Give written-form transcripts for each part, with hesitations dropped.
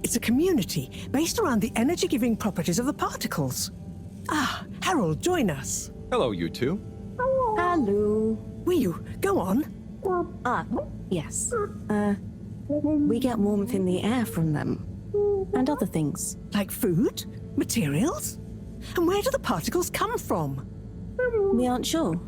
It's a community based around the energy-giving properties of the particles. Ah, Harold, join us. Hello, you two. Hello. Wiyu, go on. Yes. We get warmth in the air from them. And other things. Like food? Materials? And where do the particles come from? We aren't sure.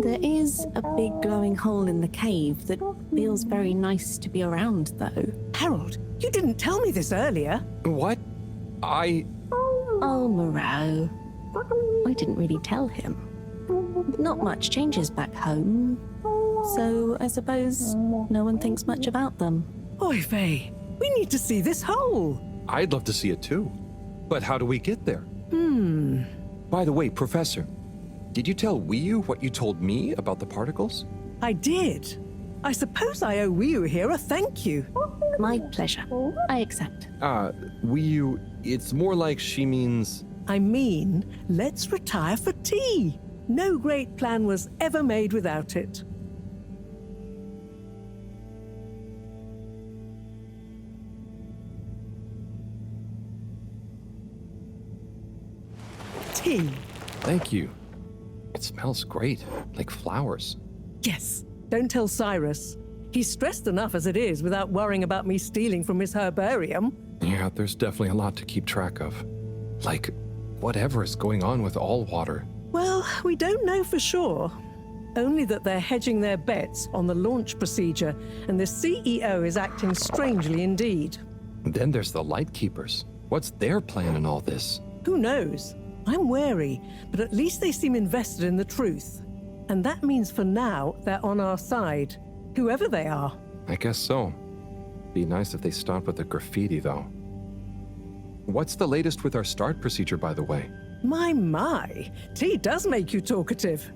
There is a big glowing hole in the cave that feels very nice to be around, though. Harold, you didn't tell me this earlier. What? Oh, Moreau. I didn't really tell him. Not much changes back home, so I suppose no one thinks much about them. Oy vey, we need to see this hole. I'd love to see it too. But how do we get there? By the way, Professor, did you tell Wiyu what you told me about the particles? I did. I suppose I owe Wiyu here a thank you. My pleasure. I accept. Wiyu, it's more like she means... I mean, let's retire for tea. No great plan was ever made without it. Tea. Thank you. It smells great, like flowers. Yes, don't tell Cyrus. He's stressed enough as it is without worrying about me stealing from his herbarium. Yeah, there's definitely a lot to keep track of. Like, whatever is going on with all water. Well, we don't know for sure. Only that they're hedging their bets on the launch procedure, and the CEO is acting strangely indeed. Then there's the Lightkeepers. What's their plan in all this? Who knows? I'm wary, but at least they seem invested in the truth. And that means for now, they're on our side, whoever they are. I guess so. Be nice if they stopped with the graffiti, though. What's the latest with our start procedure, by the way? My, tea does make you talkative.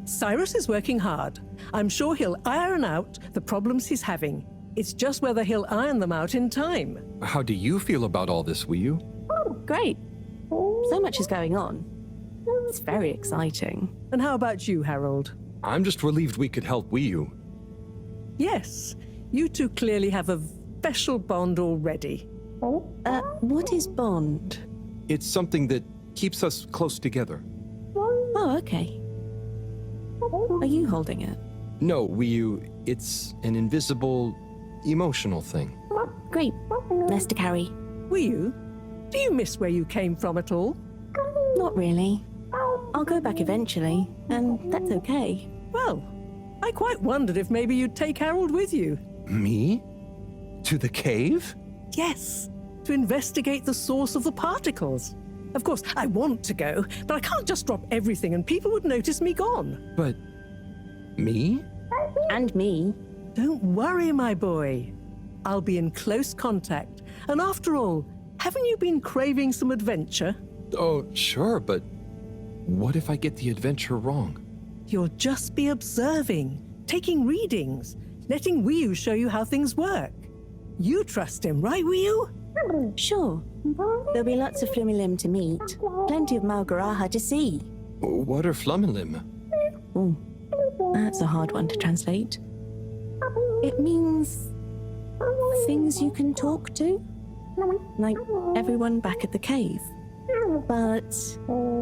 Cyrus is working hard. I'm sure he'll iron out the problems he's having. It's just whether he'll iron them out in time. How do you feel about all this, Wiyu? Great. So much is going on. It's very exciting. And how about you, Harold? I'm just relieved we could help Wiyu. Yes, you two clearly have a special bond already. What is bond? It's something that keeps us close together. Oh, okay. Are you holding it? No, Wiyu, it's an invisible, emotional thing. Great. Less to carry. Wiyu, do you miss where you came from at all? Not really. I'll go back eventually, and that's okay. Well, I quite wondered if maybe you'd take Harold with you. Me? To the cave? Yes, to investigate the source of the particles. Of course, I want to go, but I can't just drop everything and people would notice me gone. But... me? And me. Don't worry, my boy. I'll be in close contact. And after all, haven't you been craving some adventure? Oh, sure, but what if I get the adventure wrong? You'll just be observing, taking readings, letting Wiyu show you how things work. You trust him, right, Wiyu? Sure. There'll be lots of Flumilim to meet. Plenty of Malgaraha to see. What are Flumilim? Oh, that's a hard one to translate. It means things you can talk to, like everyone back at the cave. But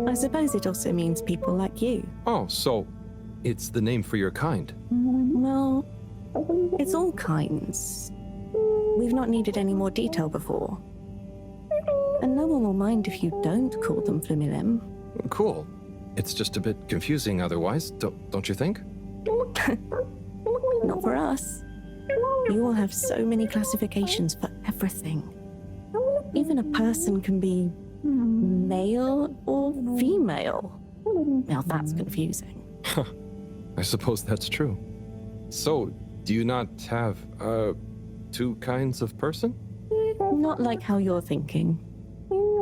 I suppose it also means people like you. Oh, so it's the name for your kind. Well, it's all kinds. We've not needed any more detail before. And no one will mind if you don't call them Flumilim. Cool. It's just a bit confusing otherwise, don't you think? Not for us. You all have so many classifications for everything. Even a person can be male or female. Now that's confusing. I suppose that's true. So, do you not have, two kinds of person? Not like how you're thinking.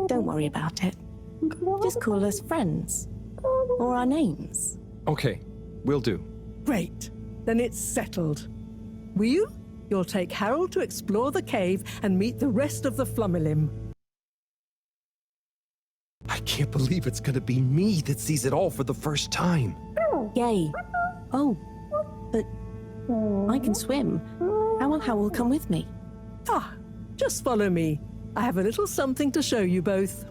Don't worry about it. Just call us friends. Or our names. Okay, will do. Great. Then it's settled. Wiyu, you'll take Harold to explore the cave and meet the rest of the Flumilim. I can't believe it's gonna be me that sees it all for the first time. Yay. Oh, but I can swim. How will come with me? Ah, just follow me. I have a little something to show you both.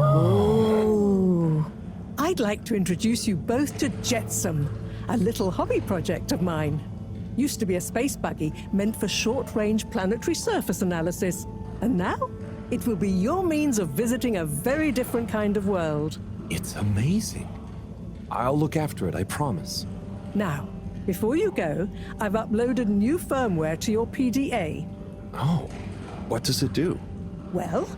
Oh. I'd like to introduce you both to Jetsam, a little hobby project of mine. Used to be a space buggy meant for short-range planetary surface analysis, and now it will be your means of visiting a very different kind of world. It's amazing. I'll look after it, I promise. Now, before you go, I've uploaded new firmware to your PDA. Oh, what does it do? Well,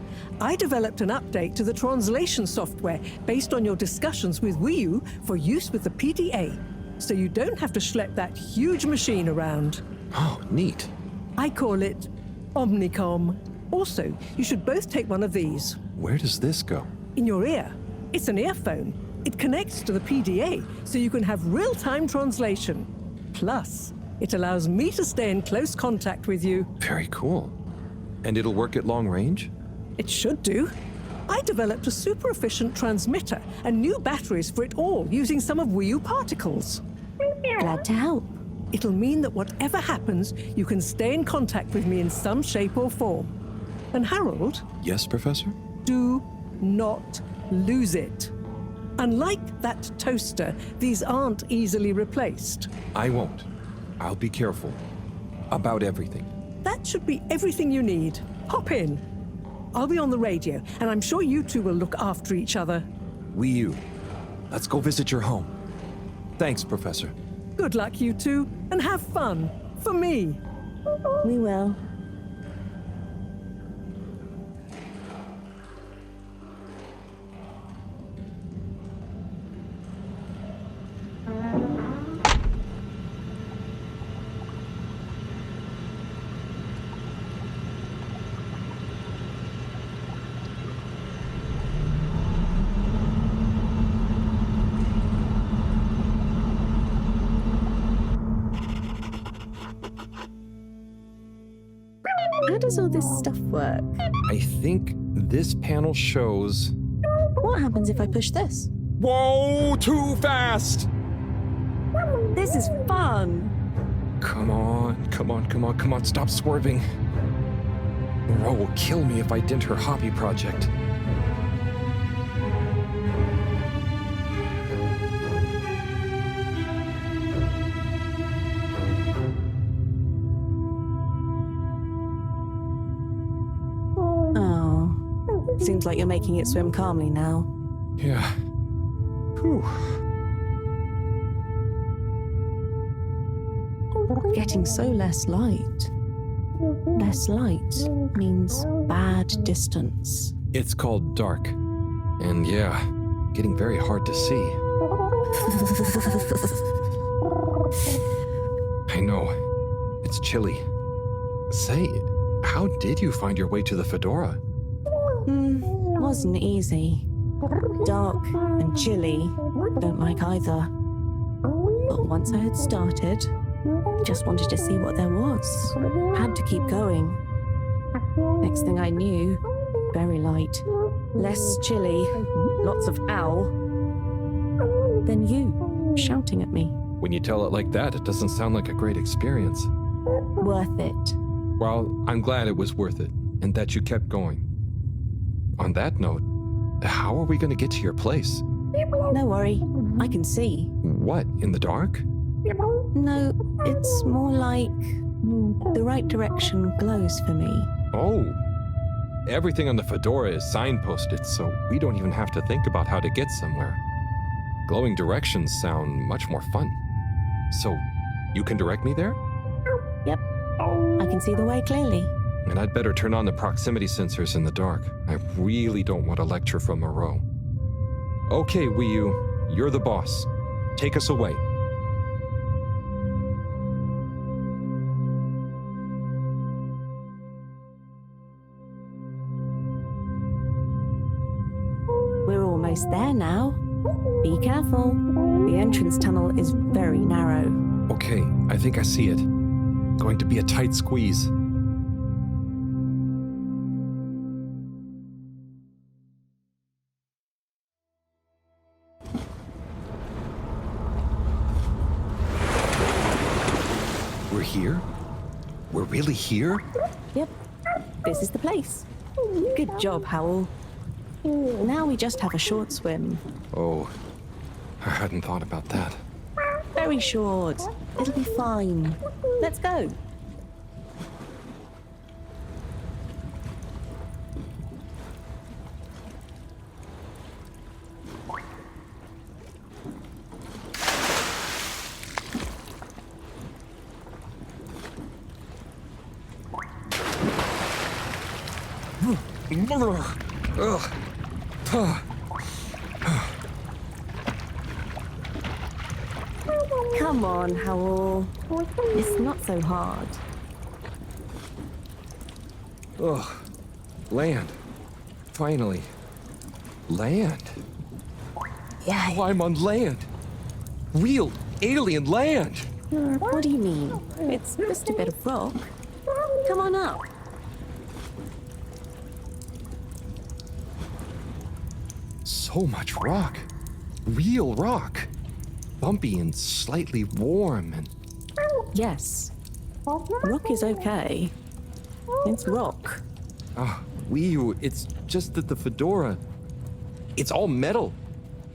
I developed an update to the translation software based on your discussions with Wii U for use with the PDA, so you don't have to schlep that huge machine around. Oh, neat. I call it Omnicom. Also, you should both take one of these. Where does this go? In your ear. It's an earphone. It connects to the PDA, so you can have real-time translation. Plus, it allows me to stay in close contact with you. Very cool. And it'll work at long range? It should do. I developed a super efficient transmitter and new batteries for it all using some of Wii U particles. Glad to help. It'll mean that whatever happens, you can stay in contact with me in some shape or form. And Harold, Yes, Professor? do not lose it. Unlike that toaster, these aren't easily replaced. I won't. I'll be careful. About everything. That should be everything you need. Hop in. I'll be on the radio, and I'm sure you two will look after each other. Wii U. Let's go visit your home. Thanks, Professor. Good luck, you two, and have fun. For me. We will. How does all this stuff work? I think this panel shows... What happens if I push this? Whoa! Too fast! This is fun! Come on, come on, come on, come on, stop swerving. Ro will kill me if I dent her hobby project. Oh. Seems like you're making it swim calmly now. Yeah. Whew. Getting so less light. Less light means bad distance. It's called dark. And yeah, getting very hard to see. I know. It's chilly. Say, how did you find your way to the fedora? Wasn't easy. Dark and chilly. Don't like either. But once I had started, just wanted to see what there was. Had to keep going. Next thing I knew, very light. Less chilly. Lots of owl. Then you, shouting at me. When you tell it like that, it doesn't sound like a great experience. Worth it. Well, I'm glad it was worth it, and that you kept going. On that note, how are we going to get to your place? No worry, I can see. What, in the dark? No, it's more like the right direction glows for me. Oh. Everything on the fedora is signposted, so we don't even have to think about how to get somewhere. Glowing directions sound much more fun. So, you can direct me there? Yep, I can see the way clearly. And I'd better turn on the proximity sensors in the dark. I really don't want a lecture from Moreau. Okay, Wii U, you're the boss. Take us away. We're almost there now. Be careful. The entrance tunnel is very narrow. Okay, I think I see it. Going to be a tight squeeze. We're here? We're really here? Yep, this is the place. Good job, Howl. Now we just have a short swim. Oh, I hadn't thought about that. Very short. It'll be fine. Let's go. Come on, Howl. It's not so hard. Ugh. Land. Finally. Land. Yeah. Wow, I'm on land. Real alien land. What do you mean? It's just a bit of rock. Come on up. So much rock. Real rock. Bumpy and slightly warm and... Yes. Rock is okay. It's rock. Ah, Wii U, it's just that the fedora... It's all metal.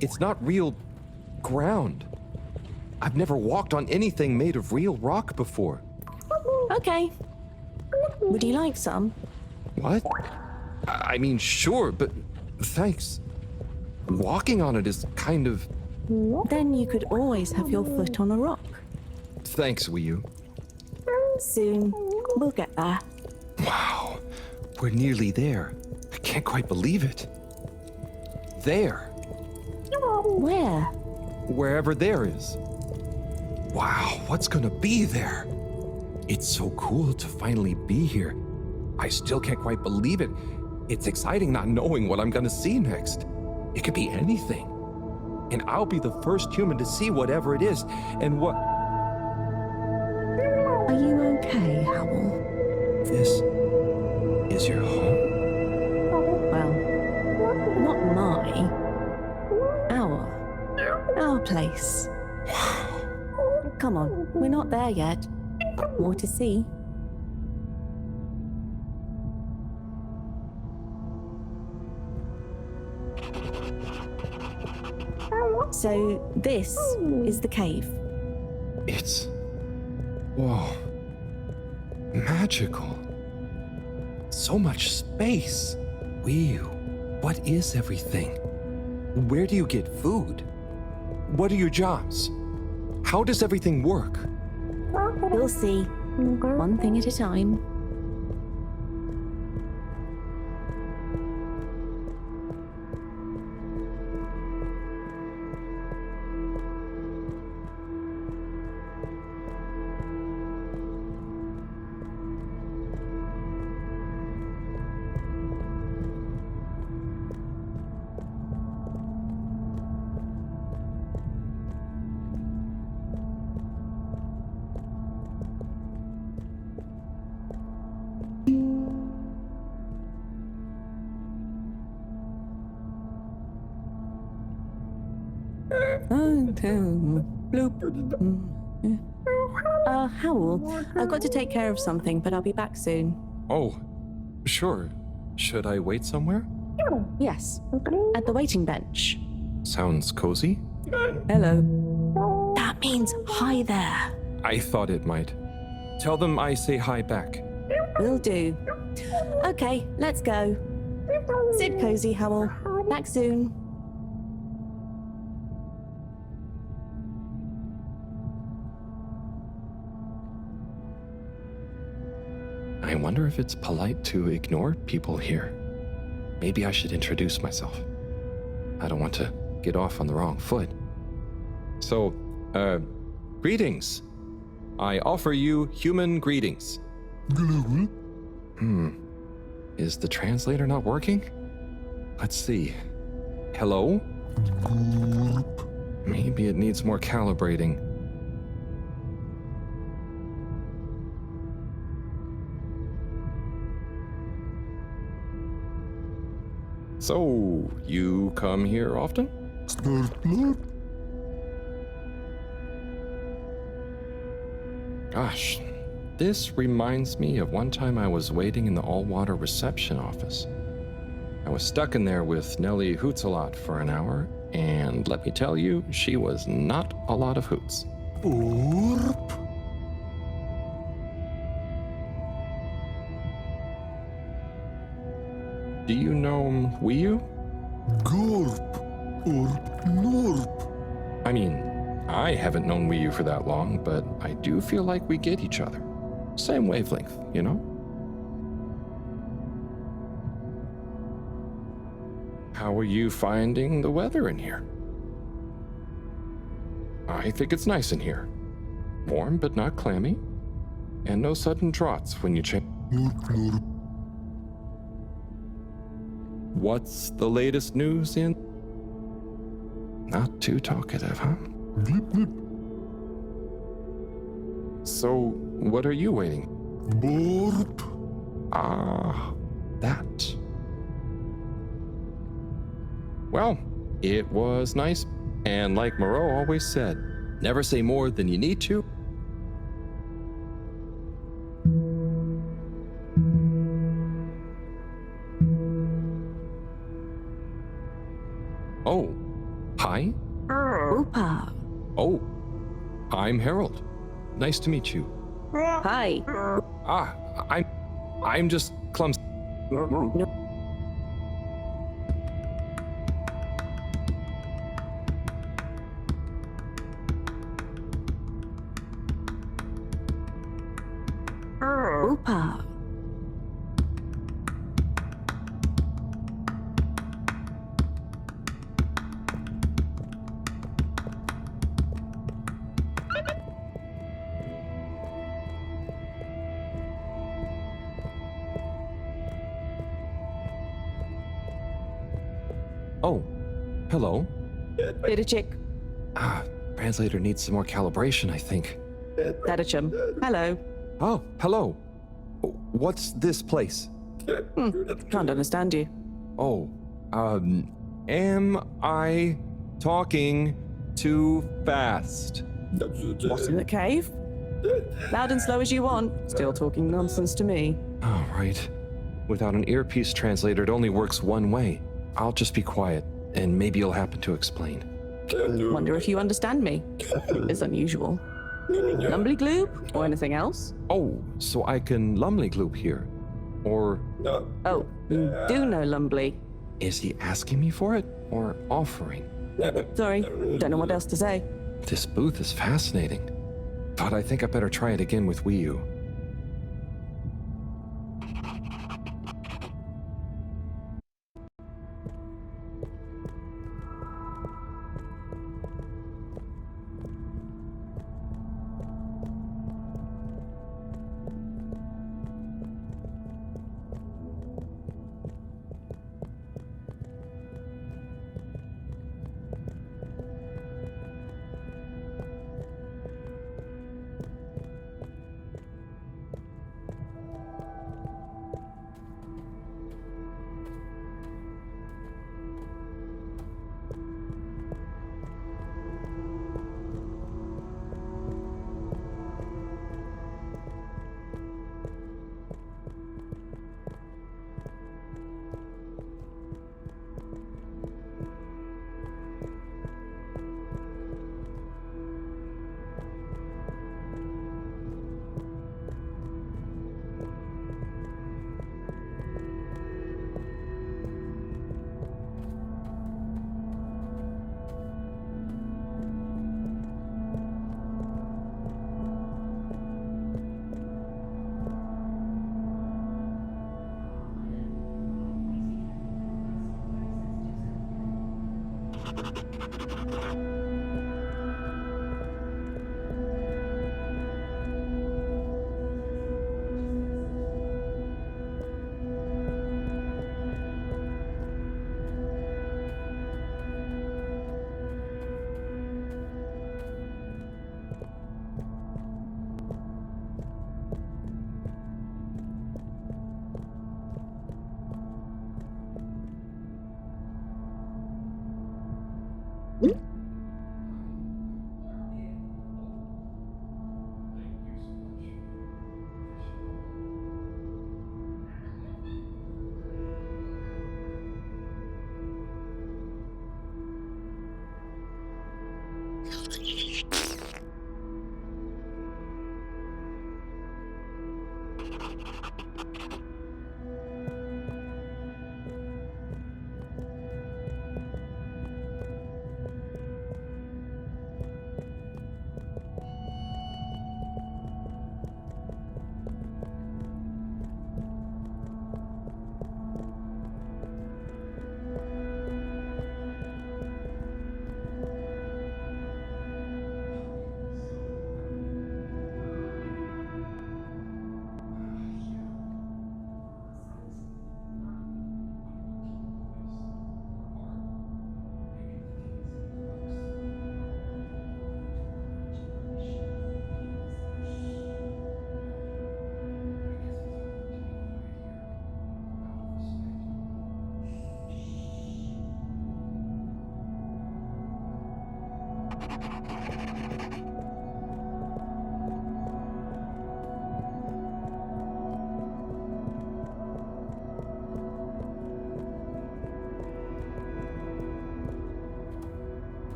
It's not real ground. I've never walked on anything made of real rock before. Okay. Would you like some? What? I mean, sure, but thanks. Walking on it is kind of... Then you could always have your foot on a rock. Thanks, Wii U. Soon, we'll get there. Wow, we're nearly there. I can't quite believe it. There. Where? Wherever there is. Wow, what's gonna be there? It's so cool to finally be here. I still can't quite believe it. It's exciting not knowing what I'm gonna see next. It could be anything. And I'll be the first human to see whatever it is, and what... Are you okay, Howl? This is your home? Well, not my. Our place. Come on, we're not there yet. More to see. So, this is the cave. It's... whoa. Magical. So much space. Wii U, what is everything? Where do you get food? What are your jobs? How does everything work? You'll see. One thing at a time. Bloop. Howell, I've got to take care of something, but I'll be back soon. Oh, sure. Should I wait somewhere? Yes, at the waiting bench. Sounds cozy. Hello. That means hi there. I thought it might. Tell them I say hi back. Will do. Okay, let's go. Sit cozy, Howell. Back soon. I wonder if it's polite to ignore people here. Maybe I should introduce myself. I don't want to get off on the wrong foot. So, greetings. I offer you human greetings. Is the translator not working? Let's see. Hello? Maybe it needs more calibrating. So, you come here often? Gosh, this reminds me of one time I was waiting in the all-water reception office. I was stuck in there with Nellie Hoots-a-lot for an hour, and let me tell you, she was not a lot of hoots. Do you know Wiyu? I mean, I haven't known Wiyu for that long, but I do feel like we get each other. Same wavelength, you know? How are you finding the weather in here? I think it's nice in here. Warm but not clammy. And no sudden draughts when you change. What's the latest news in? Not too talkative, huh? So, what are you waiting? Ah, that. Well, it was nice, and like Moreau always said, never say more than you need to. Oh, hi. Oopa. Oh, I'm Harold. Nice to meet you. Hi. Ah, I'm just clumsy. Oopa. Oh, hello. Bit of chick. Ah, translator needs some more calibration, I think. Dadachum. Hello. Oh, hello. What's this place? Can't understand you. Oh, am I talking too fast? What's in the cave? Loud and slow as you want. Still talking nonsense to me. Oh, right. Without an earpiece translator, it only works one way. I'll just be quiet, and maybe you'll happen to explain. Wonder if you understand me. It's unusual. Lumbly gloop or anything else? Oh, so I can Lumley Gloop here. Or Oh, you do know Lumbly. is he asking me for it or offering? Sorry, don't know what else to say. This booth is fascinating, but I think I better try it again with Wiyu.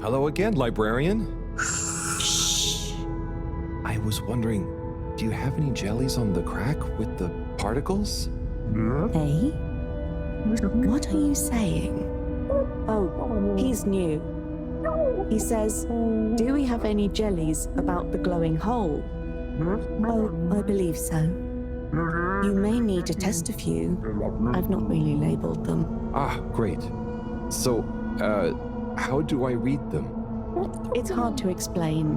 Hello again, librarian. Shh. I was wondering, do you have any jellies on the crack with the particles? Hey? What are you saying? Oh, he's new. He says, do we have any jellies about the glowing hole? Oh, I believe so. You may need to test a few. I've not really labeled them. Ah, great. So, how do I read them? It's hard to explain,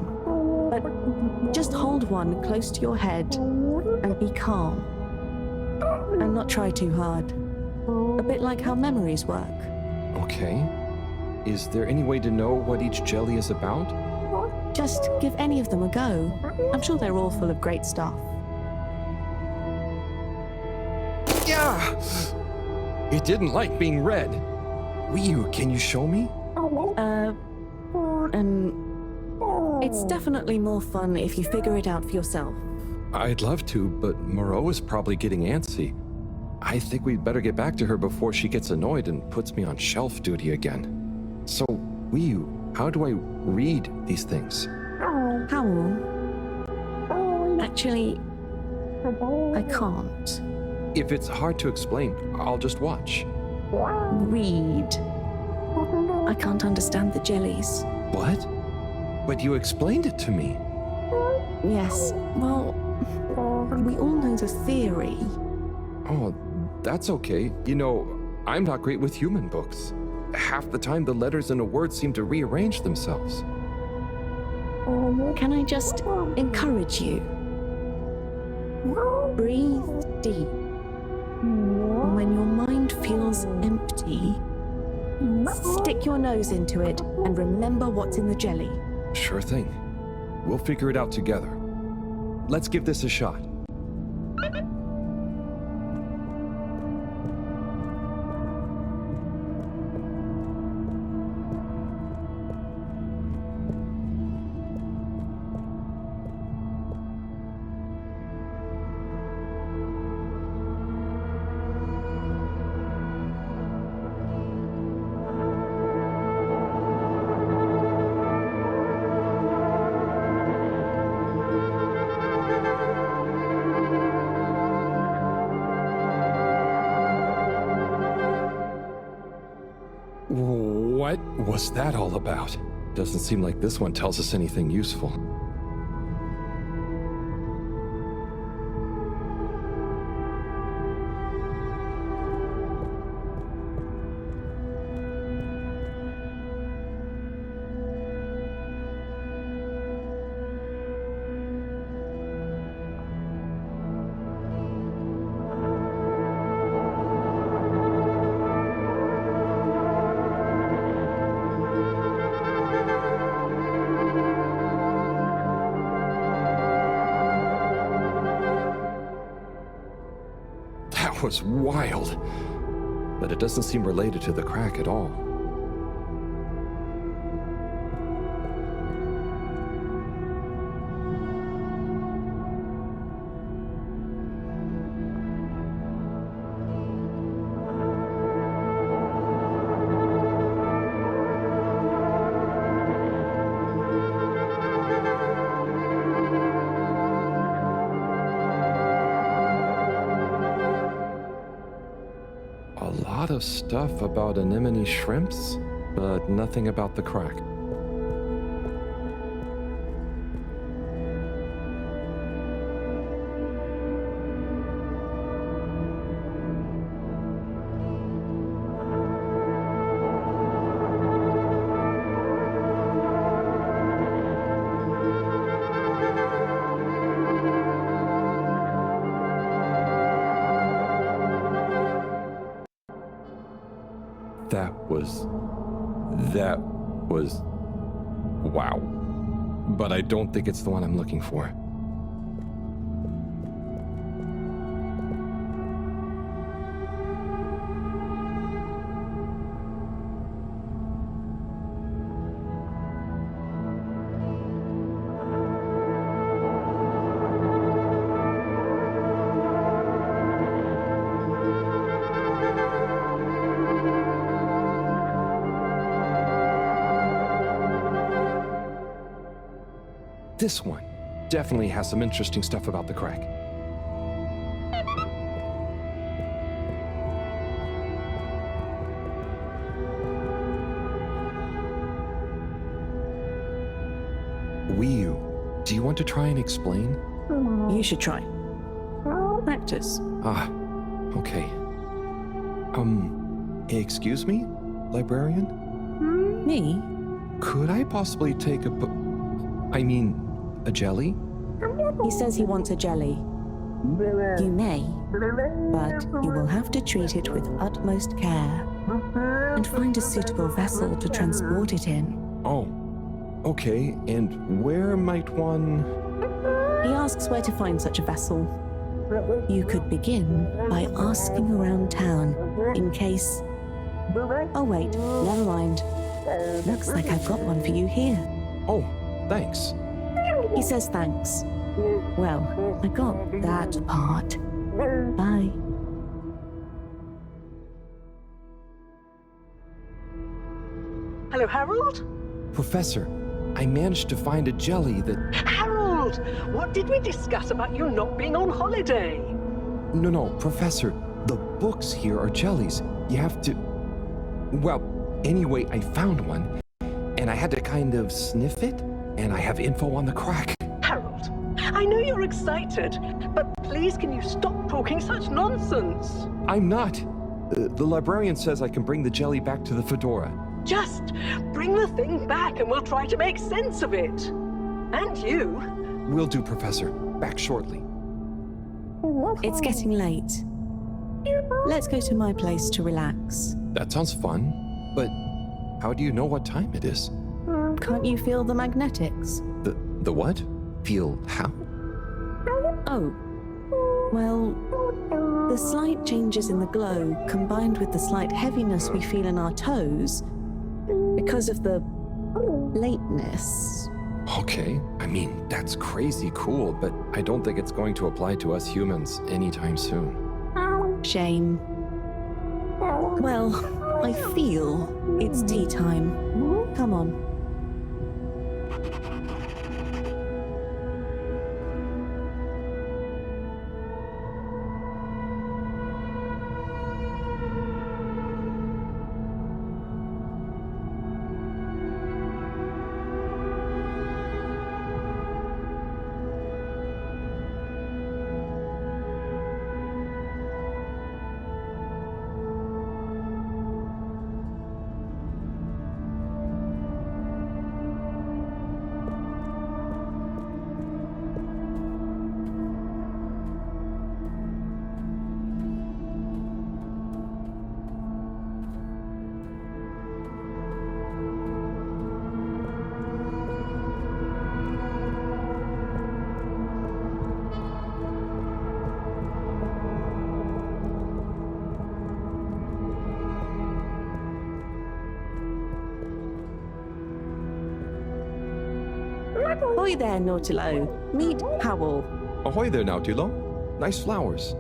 but just hold one close to your head and be calm. And not try too hard. A bit like how memories work. Okay. Is there any way to know what each jelly is about? Just give any of them a go. I'm sure they're all full of great stuff. Yeah! It didn't like being read. Wii, can you show me? It's definitely more fun if you figure it out for yourself. I'd love to, but Moreau is probably getting antsy. I think we'd better get back to her before she gets annoyed and puts me on shelf duty again. So, Wii, how do I read these things? Howl. Actually, I can't. If it's hard to explain, I'll just watch. Read. I can't understand the jellies. What? But you explained it to me. Yes, well, we all know the theory. Oh, that's okay. You know, I'm not great with human books. Half the time the letters in a word seem to rearrange themselves. Can I just encourage you? Breathe deep. When your mind feels empty, stick your nose into it and remember what's in the jelly. Sure thing. We'll figure it out together. Let's give this a shot. What was that all about? Doesn't seem like this one tells us anything useful. That was wild, but it doesn't seem related to the crack at all. lot of stuff about anemone shrimps, but nothing about the crack. That was, wow. But I don't think it's the one I'm looking for. This one definitely has some interesting stuff about the crack. Do you want to try and explain? You should try. Practice. Ah, okay. Excuse me, librarian? Me? Could I possibly take a jelly? He says he wants a jelly. You may, but you will have to treat it with utmost care and find a suitable vessel to transport it in. Oh, okay. And where might one... He asks where to find such a vessel. You could begin by asking around town in case... Oh wait, never mind. Looks like I've got one for you here. Oh, thanks. He says thanks. Well, I got that part. Bye. Hello, Harold? Professor, I managed to find a jelly that... Harold! What did we discuss about you not being on holiday? No, Professor. The books here are jellies. You have to... Well, anyway, I found one, and I had to kind of sniff it, and I have info on the crack. Harold, I know you're excited, but please can you stop talking such nonsense? I'm not. The librarian says I can bring the jelly back to the fedora. Just bring the thing back and we'll try to make sense of it. And you. Will do, Professor. Back shortly. It's getting late. Let's go to my place to relax. That sounds fun, but how do you know what time it is? Can't you feel the magnetics? The what? Feel how? Oh, well, the slight changes in the glow combined with the slight heaviness we feel in our toes because of the lateness. Okay, I mean, that's crazy cool, but I don't think it's going to apply to us humans anytime soon. Shame. Well, I feel it's tea time. Come on. Ahoy there, Nautilo. Meet Howell. Ahoy there, Nautilo. Nice flowers.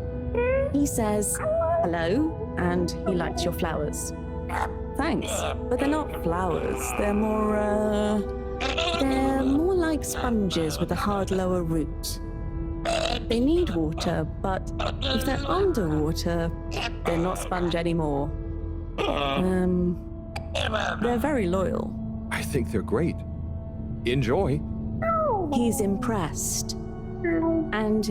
He says hello, and he likes your flowers. Thanks, but they're not flowers. They're more like sponges with a hard lower root. They need water, but if they're underwater, they're not sponge anymore. They're very loyal. I think they're great. Enjoy. He's impressed. And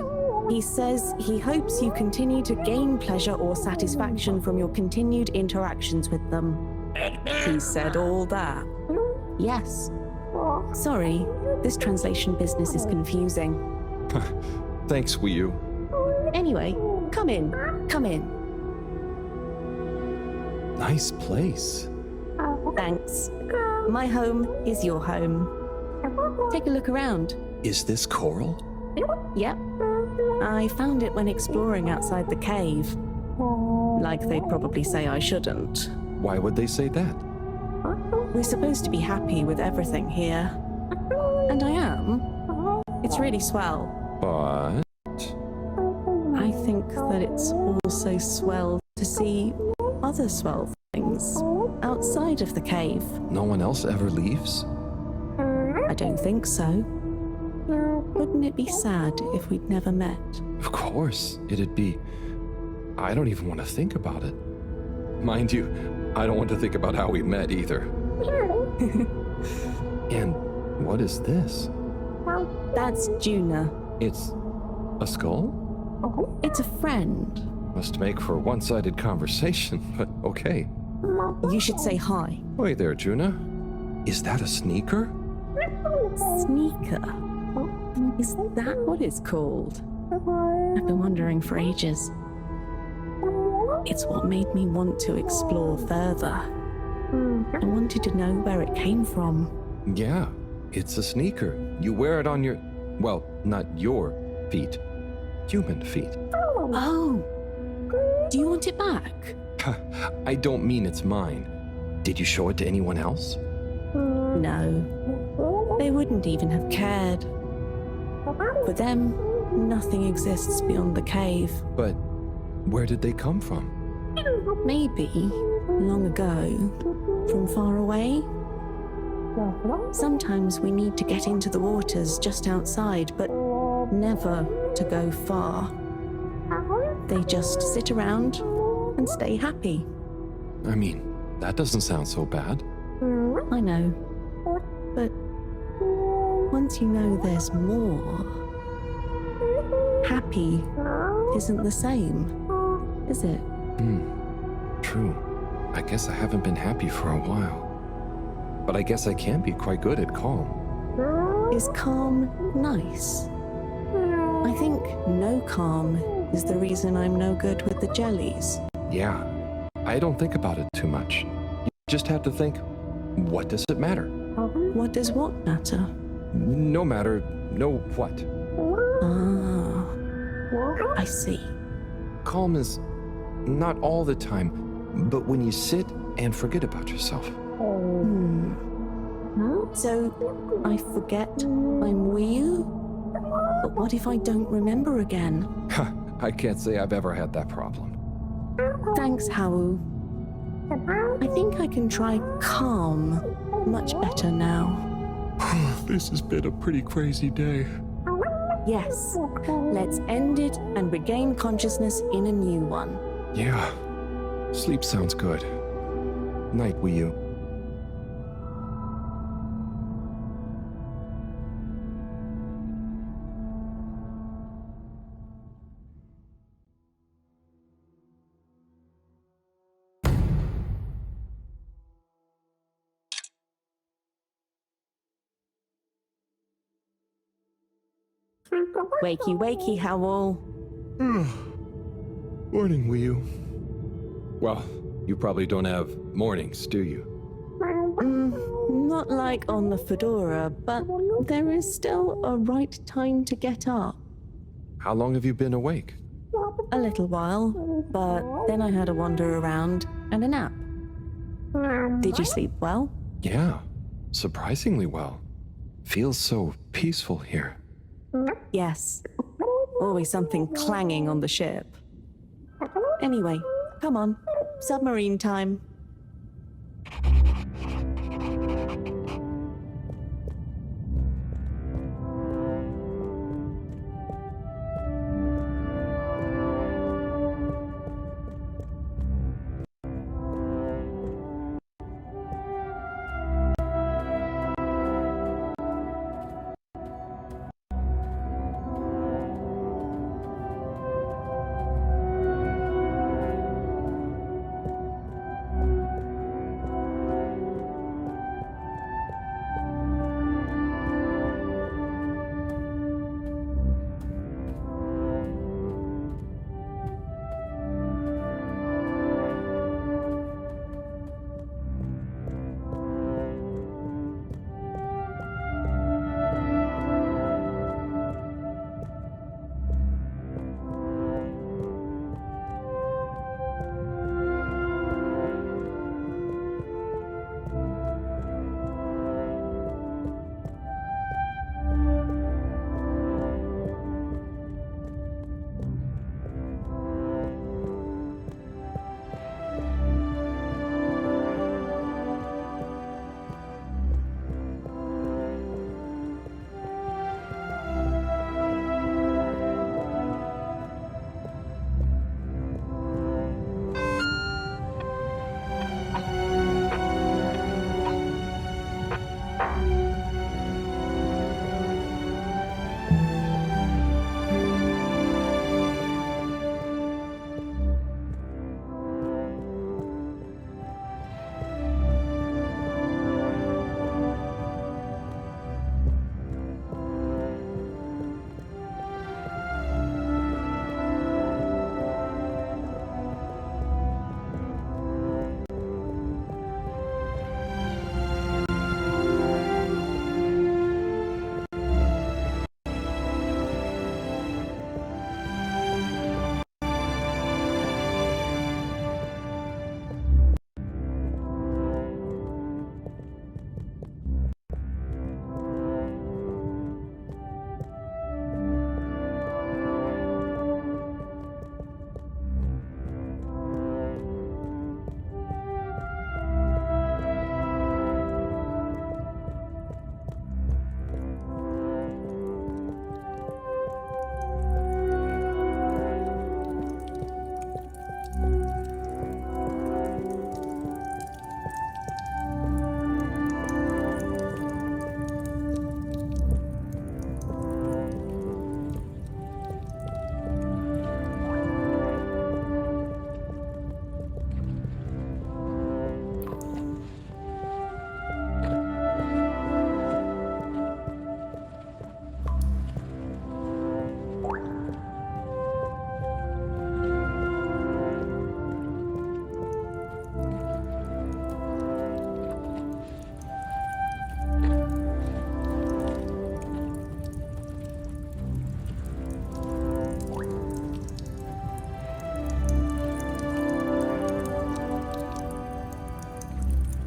he says he hopes you continue to gain pleasure or satisfaction from your continued interactions with them. He said all that. Yes. Sorry, this translation business is confusing. Thanks, Wii U. Anyway, come in. Come in. Nice place. Thanks. My home is your home. Take a look around. Is this coral? Yep. I found it when exploring outside the cave. Like they'd probably say I shouldn't. Why would they say that? We're supposed to be happy with everything here. And I am. It's really swell. But... I think that it's also swell to see other swell things outside of the cave. no one else ever leaves? I don't think so. Wouldn't it be sad if we'd never met? Of course, it'd be... I don't even want to think about it. Mind you, I don't want to think about how we met either. And what is this? That's Juna. It's a skull? It's a friend. Must make for one-sided conversation, but okay. You should say hi. Wait there, Juna. Is that a sneaker? Sneaker? Is that what it's called? I've been wondering for ages. It's what made me want to explore further. I wanted to know where it came from. Yeah, it's a sneaker. You wear it on your... well, not your feet. Human feet. Oh! Do you want it back? I don't mean it's mine. Did you show it to anyone else? No. They wouldn't even have cared. For them, nothing exists beyond the cave. But where did they come from? Maybe, long ago, from far away. Sometimes we need to get into the waters just outside, but never to go far. They just sit around and stay happy. I mean, that doesn't sound so bad. I know. But once you know there's more, happy isn't the same, is it? True. I guess I haven't been happy for a while. But I guess I can be quite good at calm. Is calm nice? I think no calm is the reason I'm no good with the jellies. Yeah, I don't think about it too much. You just have to think, what does it matter? What does what matter? No matter, no what. Ah, I see. Calm is not all the time, but when you sit and forget about yourself. So, I forget I'm Wii U? But what if I don't remember again? I can't say I've ever had that problem. Thanks, Hau. I think I can try calm much better now. This has been a pretty crazy day. Yes, let's end it and regain consciousness in a new one. Yeah, sleep sounds good. Night, Wii U. Wakey, wakey, Howl. Morning, Wii U. Well, you probably don't have mornings, do you? Not like on the Fedora, but there is still a right time to get up. How long have you been awake? A little while, but then I had a wander around and a nap. Did you sleep well? Yeah, surprisingly well. Feels so peaceful here. Yes. Always something clanging on the ship. Anyway, come on. Submarine time.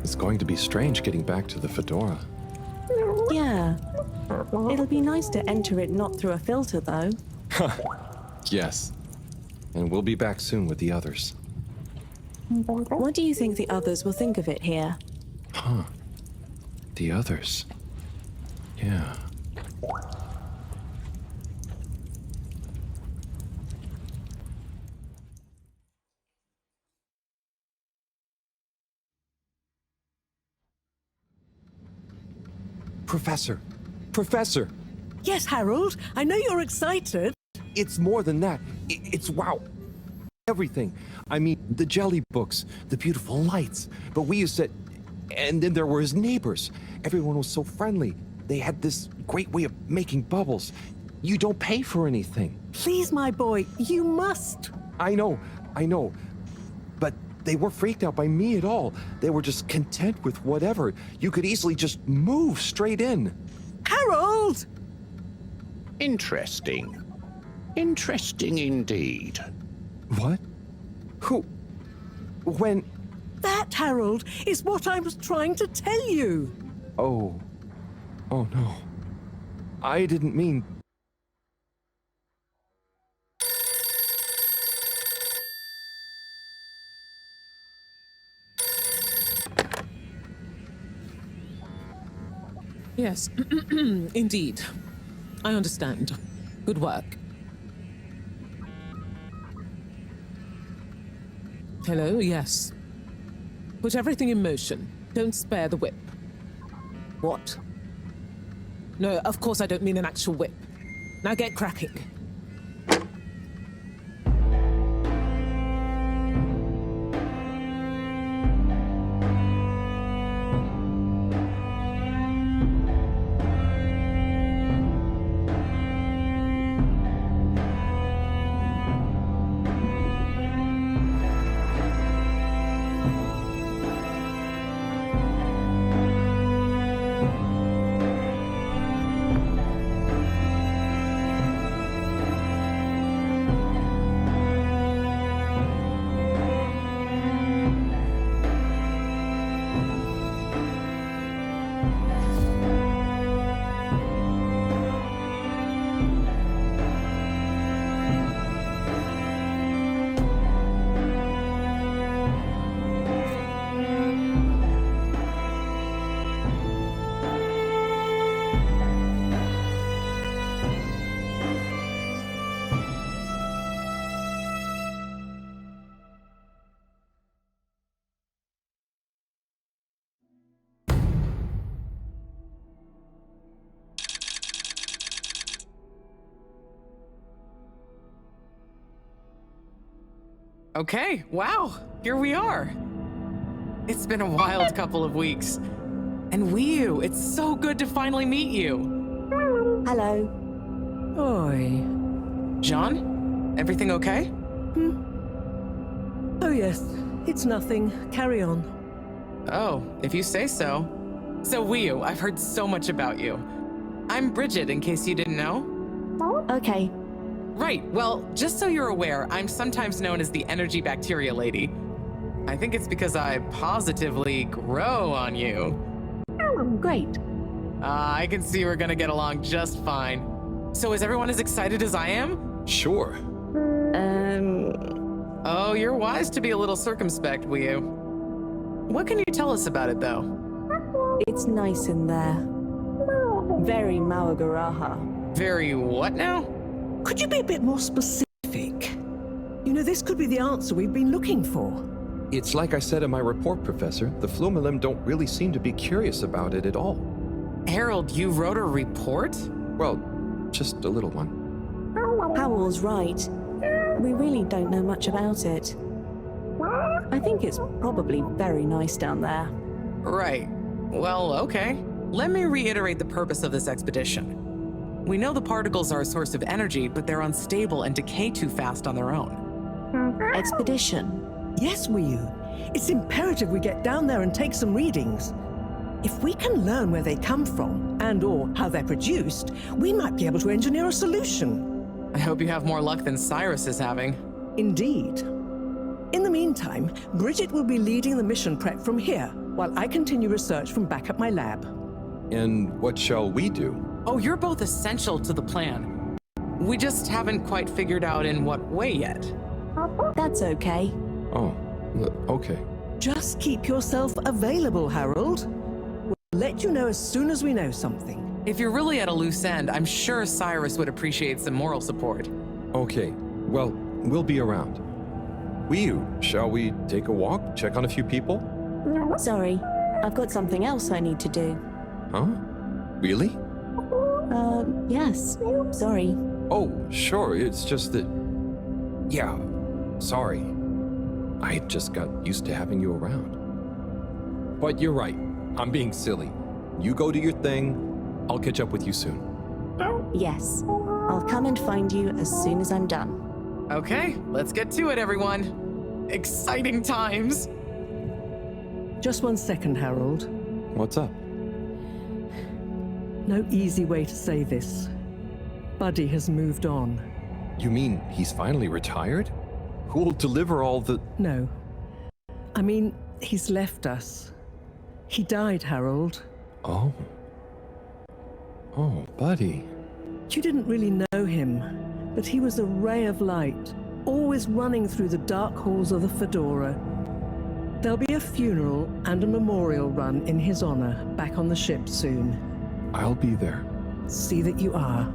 It's going to be strange getting back to the Fedora. Yeah. It'll be nice to enter it not through a filter, though. Yes. And we'll be back soon with the others. What do you think the others will think of it here? The others. Yeah. Professor! Professor! Yes, Harold, I know you're excited. It's more than that. It's wow. Everything. I mean, the jelly books, the beautiful lights. But we used to... And then there were his neighbors. Everyone was so friendly. They had this great way of making bubbles. You don't pay for anything. Please, my boy, you must. I know. But they weren't freaked out by me at all. They were just content with whatever. You could easily just move straight in. Harold! Interesting. Interesting indeed. What? Who? When? That, Harold, is what I was trying to tell you. Oh. Oh no. I didn't mean... Yes, indeed. I understand. Good work. Hello, yes. Put everything in motion. Don't spare the whip. What? No, of course I don't mean an actual whip. Now get cracking. Okay, wow, here we are. It's been a wild couple of weeks. And Wii, it's so good to finally meet you. Hello. Oi. John, everything okay? Oh, yes. It's nothing. Carry on. Oh, if you say so. So Wii, I've heard so much about you. I'm Bridget, in case you didn't know. Okay. Right, well, just so you're aware, I'm sometimes known as the energy bacteria lady. I think it's because I positively grow on you. Great. I can see we're gonna get along just fine. So is everyone as excited as I am? Sure. Oh, you're wise to be a little circumspect, Wii. What can you tell us about it, though? It's nice in there. Very Mawagaraha. Very what now? Could you be a bit more specific? You know, this could be the answer we've been looking for. It's like I said in my report, Professor. The Flumilim don't really seem to be curious about it at all. Harold, you wrote a report? Well, just a little one. Howell's right. We really don't know much about it. I think it's probably very nice down there. Right. Well, okay. Let me reiterate the purpose of this expedition. We know the particles are a source of energy, but they're unstable and decay too fast on their own. Expedition. Yes, Wii. It's imperative we get down there and take some readings. If we can learn where they come from and/or how they're produced, we might be able to engineer a solution. I hope you have more luck than Cyrus is having. Indeed. In the meantime, Bridget will be leading the mission prep from here, while I continue research from back at my lab. And what shall we do? Oh, you're both essential to the plan. We just haven't quite figured out in what way yet. That's okay. Oh, okay. Just keep yourself available, Harold. We'll let you know as soon as we know something. If you're really at a loose end, I'm sure Cyrus would appreciate some moral support. Okay, well, we'll be around. Shall we take a walk, check on a few people? Sorry, I've got something else I need to do. Huh? Really? Yes. Sorry. Oh, sure, it's just that... Yeah, sorry. I just got used to having you around. But you're right, I'm being silly. You go do your thing, I'll catch up with you soon. Yes. I'll come and find you as soon as I'm done. Okay, let's get to it, everyone. Exciting times. Just one second, Harold. What's up? No easy way to say this. Buddy has moved on. You mean he's finally retired? Who'll deliver all the... No. I mean, he's left us. He died, Harold. Oh. Oh, buddy. You didn't really know him, but he was a ray of light, always running through the dark halls of the Fedora. There'll be a funeral and a memorial run in his honor back on the ship soon. I'll be there. See that you are.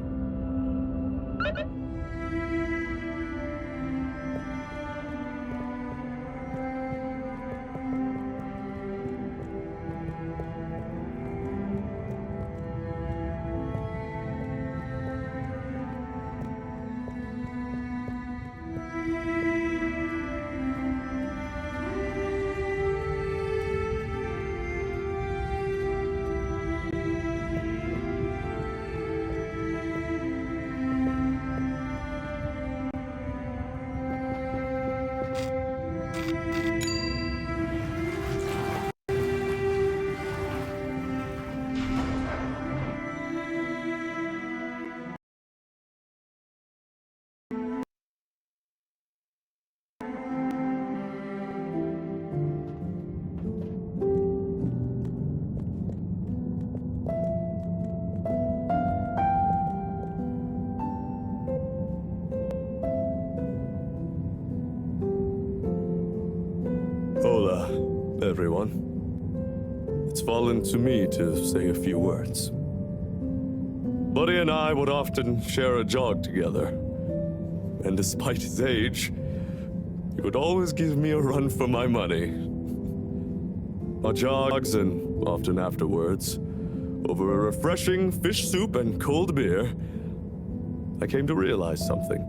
Hola, everyone. It's fallen to me to say a few words. Buddy and I would often share a jog together. And despite his age, he would always give me a run for my money. Our jogs, and often afterwards, over a refreshing fish soup and cold beer, I came to realize something.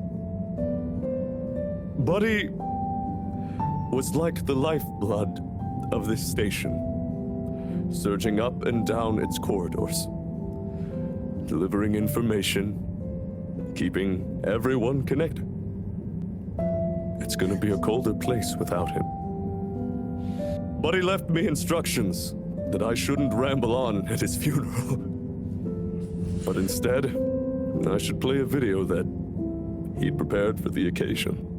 Buddy was like the lifeblood of this station, surging up and down its corridors, delivering information, keeping everyone connected. It's gonna be a colder place without him. Buddy left me instructions that I shouldn't ramble on at his funeral, but instead, I should play a video that he'd prepared for the occasion.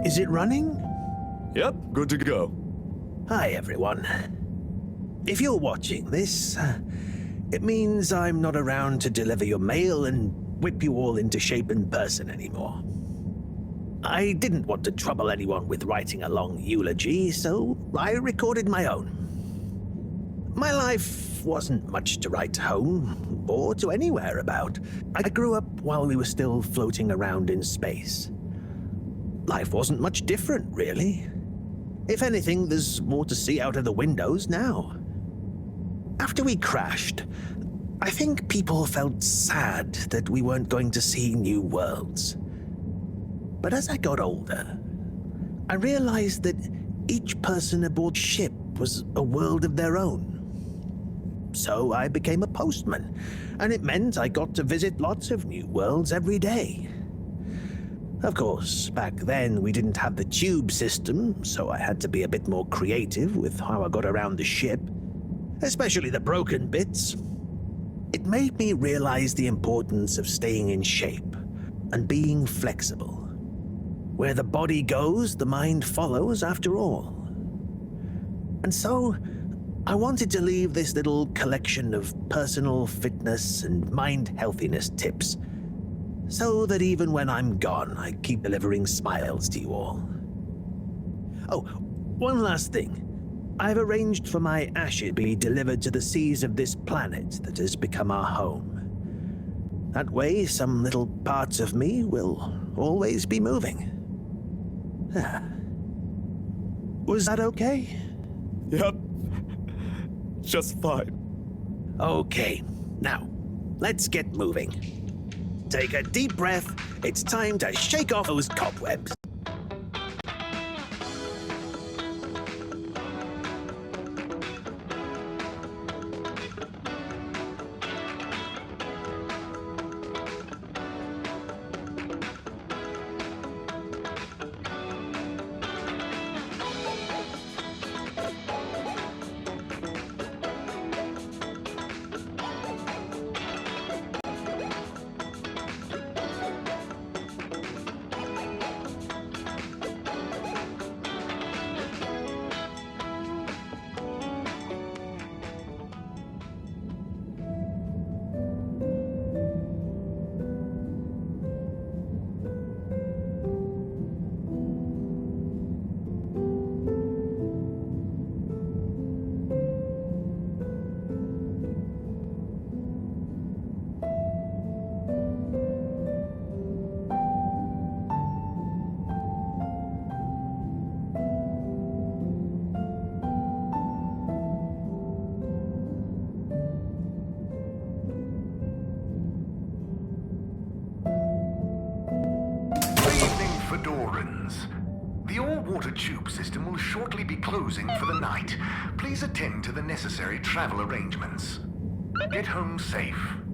Is it running? Yep, good to go. Hi, everyone. If you're watching this, it means I'm not around to deliver your mail and whip you all into shape in person anymore. I didn't want to trouble anyone with writing a long eulogy, so I recorded my own. My life wasn't much to write home or to anywhere about. I grew up while we were still floating around in space. Life wasn't much different, really. If anything, there's more to see out of the windows now. After we crashed, I think people felt sad that we weren't going to see new worlds. But as I got older, I realized that each person aboard ship was a world of their own. So I became a postman, and it meant I got to visit lots of new worlds every day. Of course, back then we didn't have the tube system, so I had to be a bit more creative with how I got around the ship, especially the broken bits. It made me realize the importance of staying in shape, and being flexible. Where the body goes, the mind follows after all. And so, I wanted to leave this little collection of personal fitness and mind healthiness tips, so that even when I'm gone, I keep delivering smiles to you all. Oh, one last thing. I've arranged for my ashes to be delivered to the seas of this planet that has become our home. That way, some little parts of me will always be moving. Was that okay? Yep. Just fine. Okay, now, let's get moving. Take a deep breath. It's time to shake off those cobwebs. The all-water tube system will shortly be closing for the night. Please attend to the necessary travel arrangements. Get home safe.